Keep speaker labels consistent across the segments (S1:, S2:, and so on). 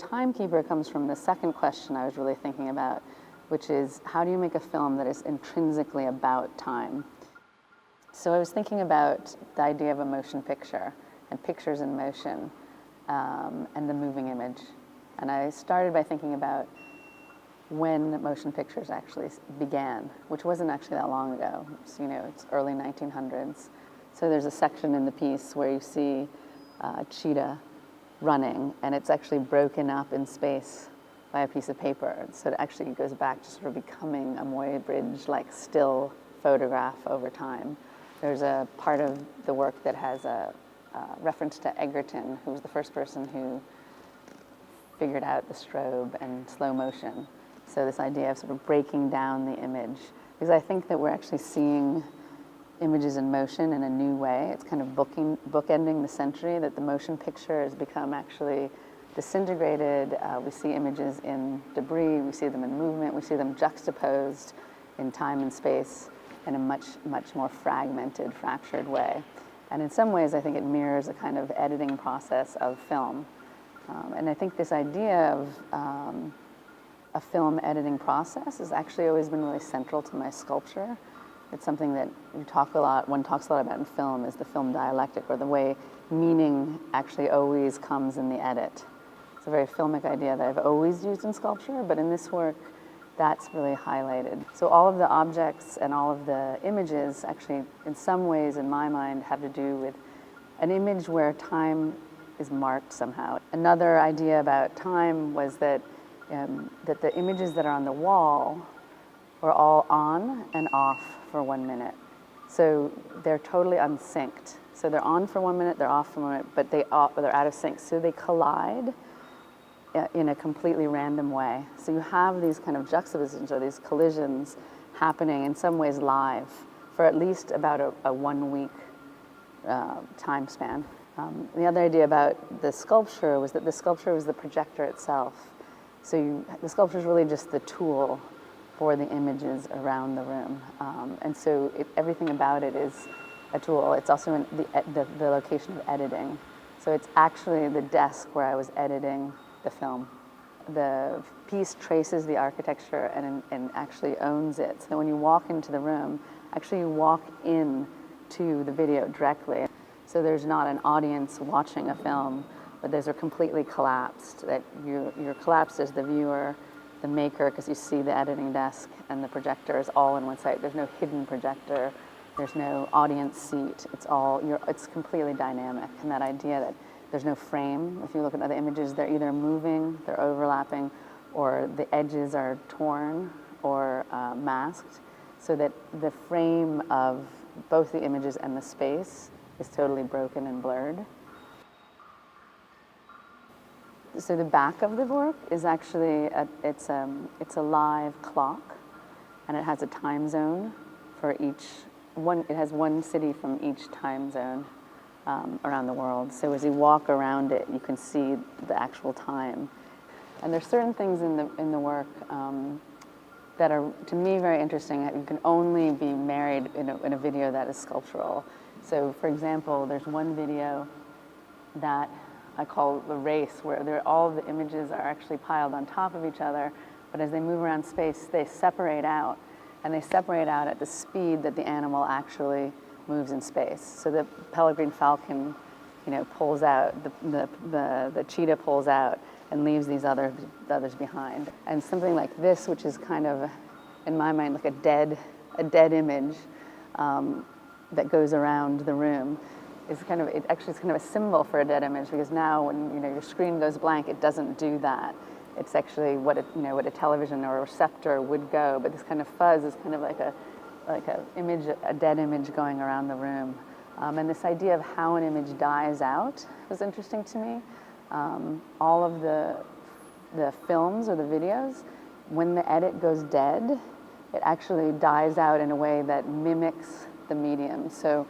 S1: Timekeeper comes from the second question I was really thinking about, which is how do you make a film that is intrinsically about time? So I was thinking about the idea of a motion picture and pictures in motion and the moving image. And I started by thinking about when motion pictures actually began, which wasn't actually that long ago. So, it's early 1900s. So there's a section in the piece where you see a cheetah running, and it's actually broken up in space by a piece of paper. So it actually goes back to sort of becoming a Muybridge-like still photograph over time. There's a part of the work that has a reference to Egerton, who was the first person who figured out the strobe and slow motion. So this idea of sort of breaking down the image, because I think that we're actually seeing images in motion in a new way. It's kind of bookending the century, that the motion picture has become actually disintegrated. We see images in debris, we see them in movement, we see them juxtaposed in time and space in a much, much more fragmented, fractured way. And in some ways, I think it mirrors a kind of editing process of film. And I think this idea of a film editing process has actually always been really central to my sculpture. It's something that one talks a lot about in film, is the film dialectic, or the way meaning actually always comes in the edit. It's a very filmic idea that I've always used in sculpture, but in this work, that's really highlighted. So all of the objects and all of the images actually, in some ways, in my mind, have to do with an image where time is marked somehow. Another idea about time was that the images that are on the wall were all on and off for 1 minute. So they're totally unsynced. So they're on for 1 minute, they're off for 1 minute, but they're out of sync. So they collide in a completely random way. So you have these kind of juxtapositions, or these collisions, happening in some ways live for at least about a 1 week time span. The other idea about the sculpture was that the sculpture was the projector itself. So the sculpture is really just the tool for the images around the room. And so everything about it is a tool. It's also in the location of editing. So it's actually the desk where I was editing the film. The piece traces the architecture and actually owns it. So when you walk into the room, actually you walk in to the video directly. So there's not an audience watching a film, but those are completely collapsed, that you're collapsed as the viewer, the maker, because you see the editing desk and the projector is all in one site. There's no hidden projector, there's no audience seat. It's completely dynamic. And that idea that there's no frame. If you look at other images, they're either moving, they're overlapping, or the edges are torn or masked, so that the frame of both the images and the space is totally broken and blurred. So the back of the work is actually, it's a live clock, and it has a time zone for each one. It has one city from each time zone around the world. So as you walk around it, you can see the actual time. And there's certain things in the work that are, to me, very interesting. You can only be married in a video that is sculptural. So, for example, there's one video that I call the race, where all the images are actually piled on top of each other, but as they move around space, they separate out, and they separate out at the speed that the animal actually moves in space. So the peregrine falcon, pulls out, the cheetah pulls out and leaves these others behind. And something like this, which is kind of, in my mind, like a dead image that goes around the room, is kind of, it's kind of a symbol for a dead image, because now when your screen goes blank, it doesn't do that. It's actually what a television or a receptor would go, but this kind of fuzz is kind of like a dead image going around the room. And this idea of how an image dies out was interesting to me. All of the films or the videos, when the edit goes dead, it actually dies out in a way that mimics the medium. So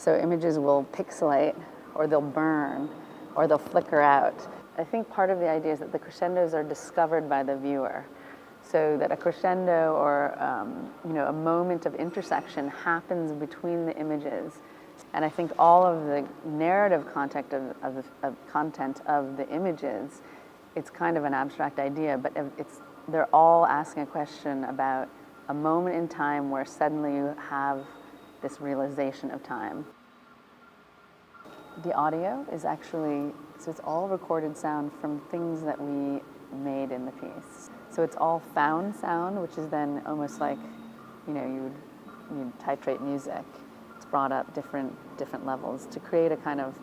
S1: images will pixelate, or they'll burn, or they'll flicker out. I think part of the idea is that the crescendos are discovered by the viewer. So that a crescendo or a moment of intersection happens between the images. And I think all of the narrative content of the images it's kind of an abstract idea, but they're all asking a question about a moment in time where suddenly you have this realization of time. The audio is actually, so it's all recorded sound from things that we made in the piece. So it's all found sound, which is then almost like, you'd titrate music. It's brought up different levels to create a kind of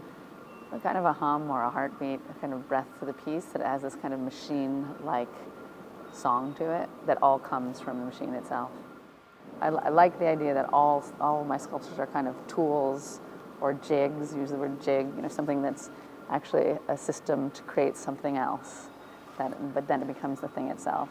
S1: a hum or a heartbeat, a kind of breath to the piece that has this kind of machine-like song to it that all comes from the machine itself. I like the idea that all of my sculptures are kind of tools or jigs, use the word jig, something that's actually a system to create something else, but then it becomes the thing itself.